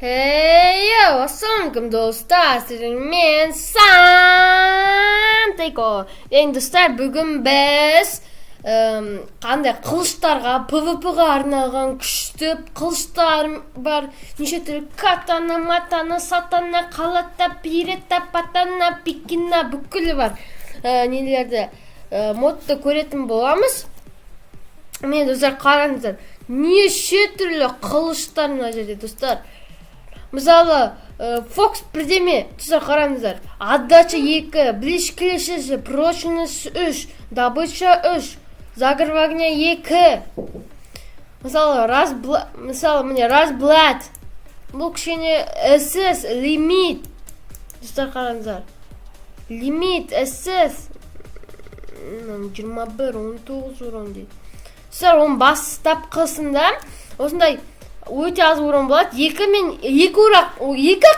Hey, assalamualaikum dostlar. Men Santeko. Endi dostlar, bugun biz qanday qilichlarga, PvP'ga arналган күчтүү qilichlar бар. Неше түрлүү катана, матана, сатана, калата, пирета, патана, пикина бүкүлү бар. Нелерди модда көретін боламыз. Мен достар, қараңыздар. Неше түрлі қылыштар мына жерде достар. Мысалы, Фокс бірдеме, достар, қараңыздар. Отдача 2, ближкелешесі, прочность 3, добыча 3, загрывание 2. Мысалы, міне разблад. Бұл кішкене SS, лимит. Достар, қараңыздар. Лимит, SS. 21-19 урон дейді. Достар, оның бастап қысында осындай өте аз урон болады. Екі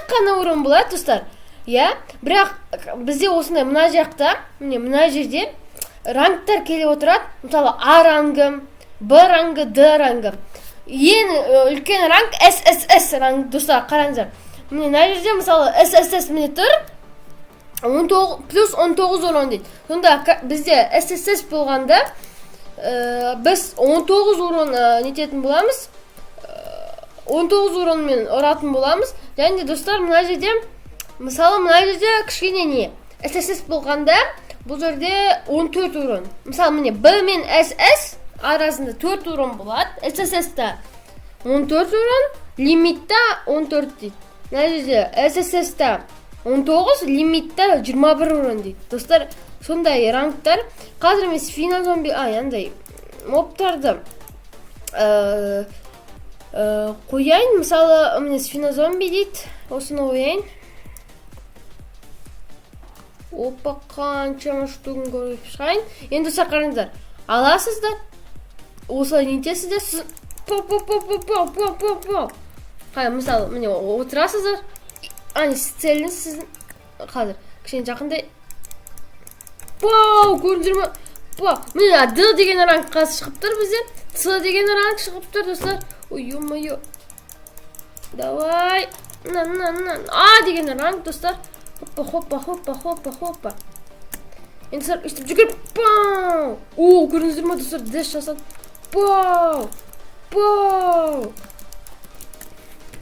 қана урон болады, достар. Бірақ бізде осындай мына жақта, мына жерде рангтар келіп отырады. Мысалы, А рангы, Б рангы, Д рангы. Ең үлкен ранг SSS ранг, достар, қараңыздар. Мына жерде мысалы SSS міне тұр. 19 плюс 19 урон дейді. Сонда бізде SSS болғанда біз 19 урон нететін боламыз. 19 уронмен ұратын боламыз. Және достар, мына жерде мысалы мына жерде кішкене не SSS болғанда бұл жерде 14 урон. Мысалы міне Б мен SS арасында 4 урон болады. SSS-та 14 урон, лимитта 14 дейді. Мына жерде SSS-та 19, лимитта 21 урон дейді. Достар, сондай рангтар. Қазір мен Сфина зомби, андай мобтарды қояйын. Мысалы, міне Сфина зомби дейді. Осыны қояйын. Опа, қаншама штугін көріп шығайын. Енді достар, қараңыздар. Аласыздар. Осылай нетесіздер. Сіз мысалы, міне отырасыздар. Целіңіз сіздің қазір кішкене жақындай. Көрдіңіздер ме? Міне Д деген ранг қазір шығып тұр бізде. С деген ранг шығып тұр, достар. Ой, ё-моё. Давай. А деген ранг, достар. Хоппа. Енді достар, үстіп жүгіріп. Көрдіңіздер ме, достар? Дэш жасады.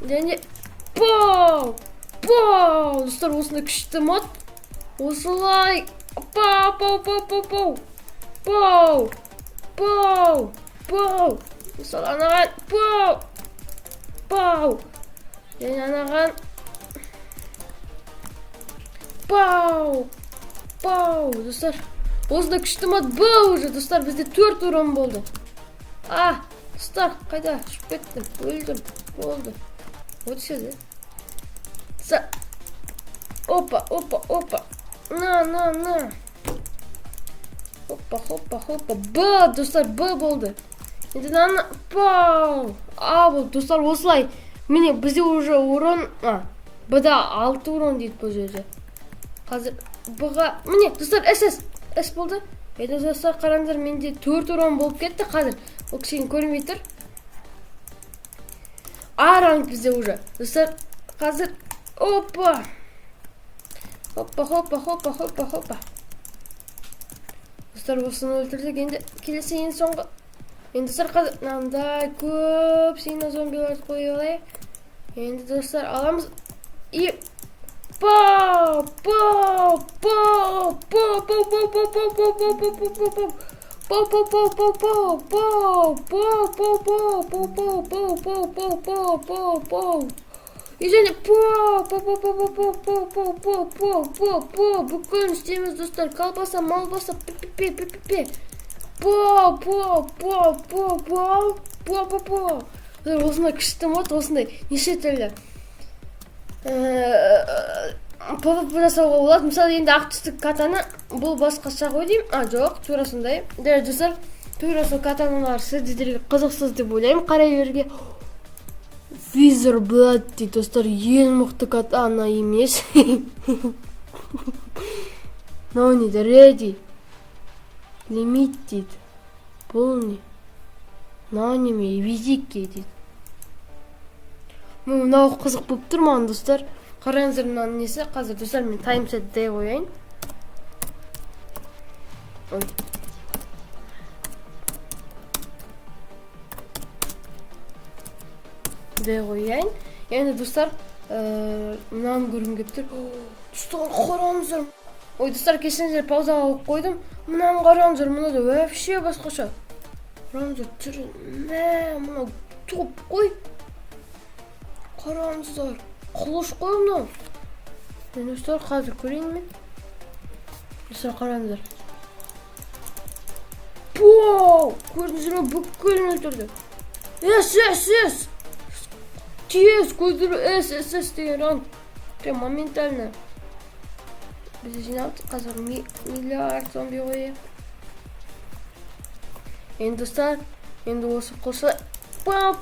Және достар, осындай күшті мод. Осылай. Достар, анаған. Және анаған. Достар, осындай күшті мод бұл уже. Достар, бізде 4 урон болды. Достар, қайда? Шып кеттім. Өлдім. Болды. Вот сюда. Опа. На. Хоппа. Б, достар, Б болды. Енді наны. Болды, достар, осылай. Міне, бізде уже урон. Б-да 6 урон дейді бұл жерде. Қазір Б-ға. Міне, достар, С болды. Енді достар, қараңыздар, менде 4 урон болып кетті қазір. Ол кішкене көрінбей тұр. А ранг бізде уже. Достар, қазір. Опа. Достар, осыны өлтірдік. Енді келесі ең соңғы. Енді достар, қазір мынандай көп Сфина зомбиларды қойып алайық. Енді достар, аламыз. И И және бүкілін істейміз, достар. Колбаса, малбаса, осындай күшті мод, осындай неше түрлі PvP жасауға болады. Мысалы, енді ақ түсті катана, бұл басқаша ғой деймін. Жоқ, тура сондай. Достар, тура сол катаналар сіздерге қызықсыз деп ойлаймын. Қарай берге. Визор блад дейді, достар, ең мықты катана емес. Мынау не дейді, реди. Лимит дейді. Бұл не? Мынау неме, визик дейді. Мынау қызық болып тұр маған достар. Қараңыздар мынаның несі. Қазір достар мен таймсет дей қояйын. Ой. Дей қояйын. Енді достар, мынаны көргім келіп тұр. Достар, қараңыздар. Ой, достар, кешіріңіздер, паузаға қойып қойдым. Мынаны қараңыздар, мынада вообще басқаша. Қараңыздар, түрі, мынау топ қой. Қараңыздар, қылыш қой мынау. Достар, қазір көрейін мен. Достар, қараңыздар. Пау! Көрдіңіздер ме, бүкіл өлтірді. С. Тез көздіру С деген ранг. Прям моментально. Біз жиналдық, қазір миллиард зомби қойып. Енді достар, енді осы қылышы. Пау.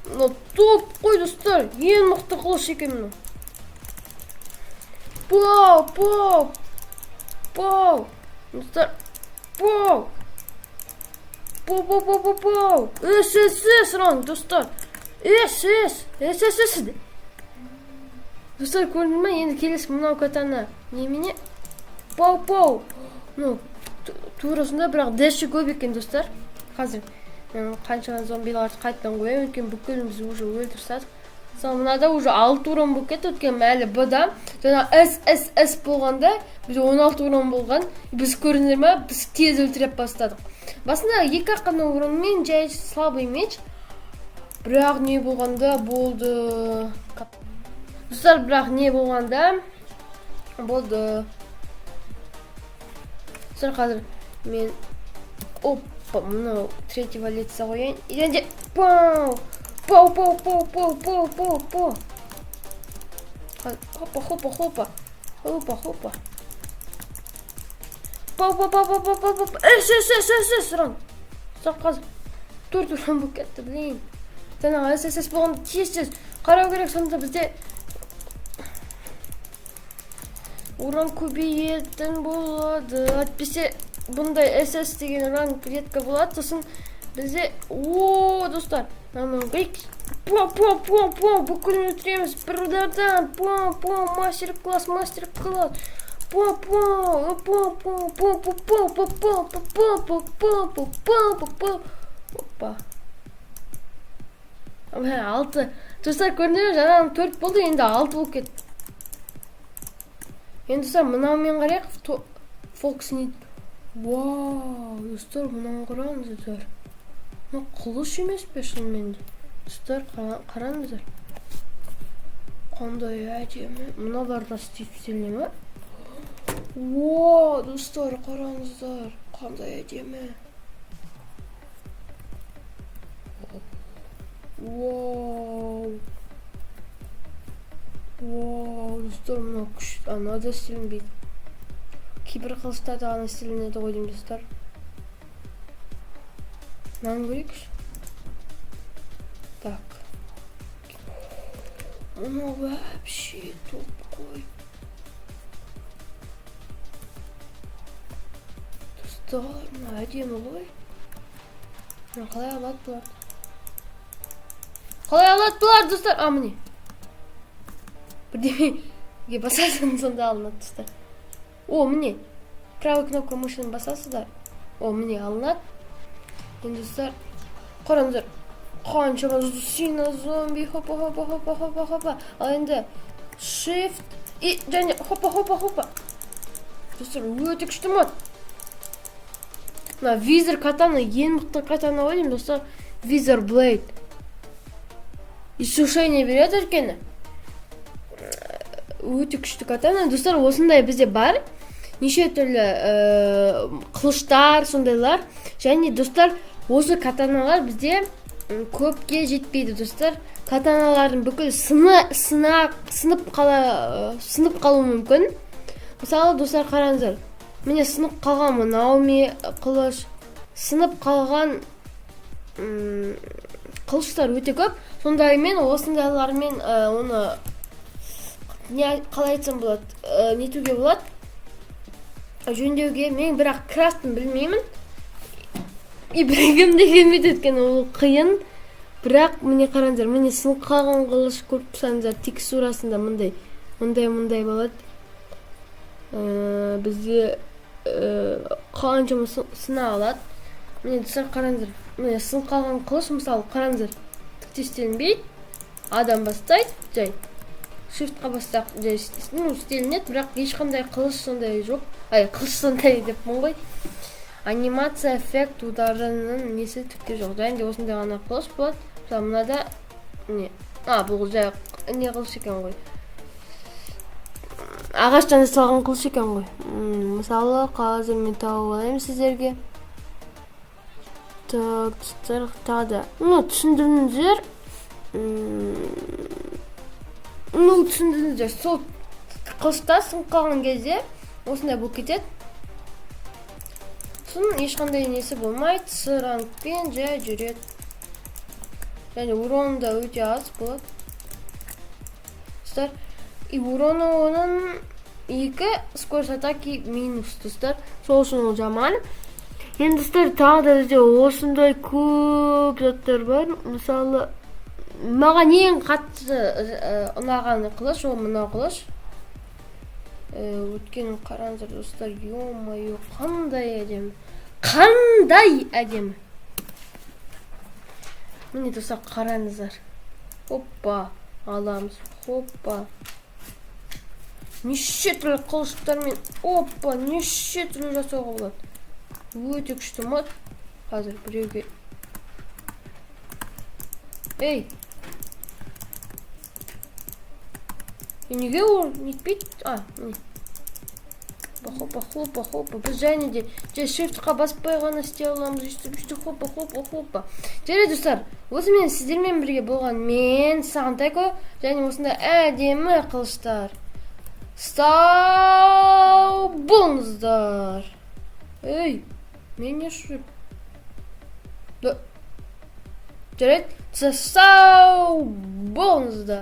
Мына топ қой достар, ең мықты қылыш екен мына. Пау. Достар, пау. С ранг достар. С. Достар, көрдің ме? Енді келесі мынау катана немене? Пау. Ну, турасында бірақ дэші көп екен достар. Қазір қанша зомбиларды қайттан қоямын, өткен бүкілімізді уже өлтіріп тастадық. Мысалы мынада уже 6 урон болып кетті, өткен әлі Б-да. Жаңа С болғанда біз 16 урон болған. Біз көрдіңдер ме? Біз тез өлтіріп бастадық. Басында 2 қана уронмен жай слабый меч. Бірақ не болғанда болды. Достар, бірақ не болғанда болды. Достар, қазір мен опа, мынау третьего лица қояйын. Енді пау. Хопа. Пау. С ран. Қазір 4 урон болып кетті, блин. Жаңағы С болғанда тез қарау керек, сонда бізде урон көбейетін болады. Әйтпесе бұндай С деген ранг редко болады. Сосын бізде, достар, пау, бүкіл өлтіреміз бір удардан. Пау, мастер-класс. Опа. 6. Достар, көрдіңдер, жаңағы 4 болды, енді 6 болып кетті. Енді достар, мынаумен қарайық. Фоксни. Вау, достар, мынау қараңыздар. Мына қылыш емес пе шынымен де? Достар, қараңыздар. Қандай әдемі. Мыналарда стилі ме? Вау, достар, қараңыздар. Қандай әдемі. Вау, достар, мына күш. Ана да стилінбейді. Кейбір қылыштарда ана стилінеді ғой деймін, достар. Мынаны көрейікші. Так. Мына вообще топ қой. Достар, мына әдемі ғой. Мына қалай алады бұлар, достар? Міне. Бірдемеге басасың, сонда алынады, достар. Міне. Правый кнопка мышыны басасыздар. Міне алынады. Енді достар, қараңыздар. Қаншама сина зомби. Хопа. Ал енді shift и және хопа. Достар, өте күшті мод. Мына визор катана, ең мықты катана ғой деймін, достар. Визор блейд. Иссушение береді өткені. Өте күшті катана. Достар, осындай бізде бар. Неше түрлі қылыштар, сондайлар. Және достар, осы катаналар бізде көпке жетпейді, достар. Катаналардың бүкіл сынып қалу мүмкін. Мысалы, достар, қараңыздар. Міне сынып қалған Наоми қылыш. Сынып қалған қылыштар өте көп. Сондаймен, осындайлармен оны қалай айтсам болады, нетуге болады, жөндеуге. Мен бірақ крафтын білмеймін. ибрагимде келмейді өйткені ол қиын. Бірақ міне қараңыздар, міне сынып қалған қылыш көріп тұрсаңыздар, текстурасында мындай болады. Бізге қаншама сына алады. Міне достар қараңыздар, міне сынып қалған қылыш, мысалы қараңыздар, тіктестелінбейді, адам бастайды, жай shiftқа бассақ жай істелінеді, бірақ ешқандай қылыш сондай жоқ. Қылыш сондай деппін ғой. Анимация, эффект, ударының несі түкте жоқ. Және де осындай ғана қылыш болады. Мысалы мынада не? Бұл жай не қылыш екен ғой. Ағаштан жасалған қылыш екен ғой. Мысалы қазір мен тауып алайын сіздерге. Тағы да. Түсіндіріңіздер. Түсіндіріңіздер. Сол қылышта сынып қалған кезде осындай болып кетеді. Ешқандай несі болмайды, сыраңпен жай жүреді. Және уроны да өте аз болады. Достар, и уроны оның 2, скорость атаки минус, достар. Сол үшін ол жаман. Енді достар, тағы да бізде осындай көп заттар бар. Мысалы, маған ең қатты ұнаған қылыш, ол мынау қылыш. Өткен қараңыздар достар, ё-моё, қандай әдемі. Қандай әдемі. Міне достар, қараңыздар. Хоппа, аламыз. Хоппа. Неше түрлі қылыштармен, оппа, неше түрлі жасауға болады. Өте күшті мод. Қазір біреуге. Ей. Неге ол нетпейді? Міне. Хоппа. Біз және де shiftқа баспай ғана істей аламыз. Үшті хоппа. Жарайды достар, осы мен сіздермен бірге болған мен Сағынтайко, және осында әдемі қылыштар. Сау болыңыздар. Ей, мен не жүріп? Жарайды, сау болыңыздар.